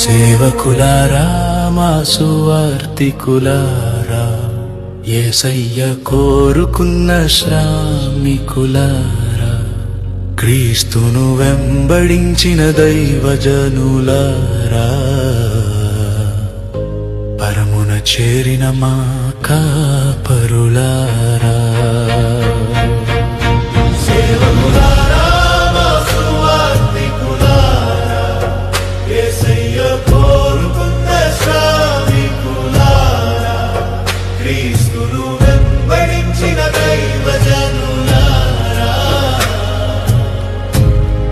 సేవకులారా మా సువార్తికులారా, యేసయ్య కోరుకున్న శ్రామికులారా, క్రీస్తును వెంబడించిన దైవజనులారా, పరమున చేరిన మా కాపరులారా. క్రీస్తును వెంబడించిన దైవజనులారా,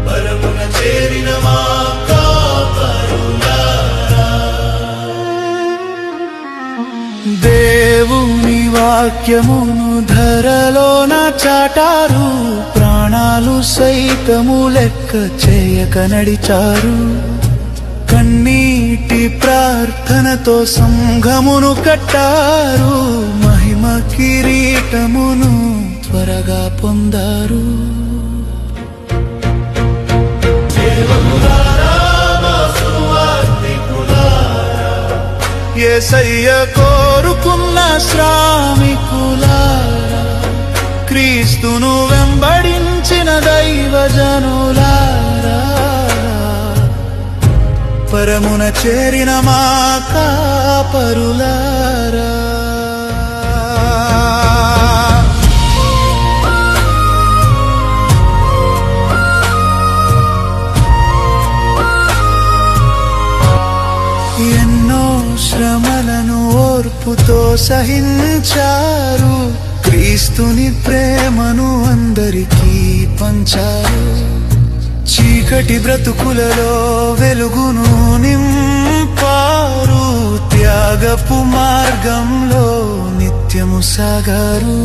పరమున చేరిన మా కాపరులారా. దేవుని వాక్యమును ధరలోన చాటారు, ప్రాణాలు సైతము లెక్క చేయక నడిచారు. కన్నీటి ప్రార్థనతో సంఘమును కట్టారు, మహిమ కిరీటమును త్వరగా పొందారు. యేసయ్య కోరుకున్న శ్రామికులారా, క్రీస్తును వెంబడించిన దైవజనులారా, పరమున చేరిన మా కాపరులారా. ఎన్నో శ్రమలను ఓర్పుతో సహించారు, క్రీస్తుని ప్రేమను అందరికీ పంచారు. చీకటి బ్రతుకులలో వెలుగును నింపారు, త్యాగపు మార్గంలో నిత్యము సాగారు.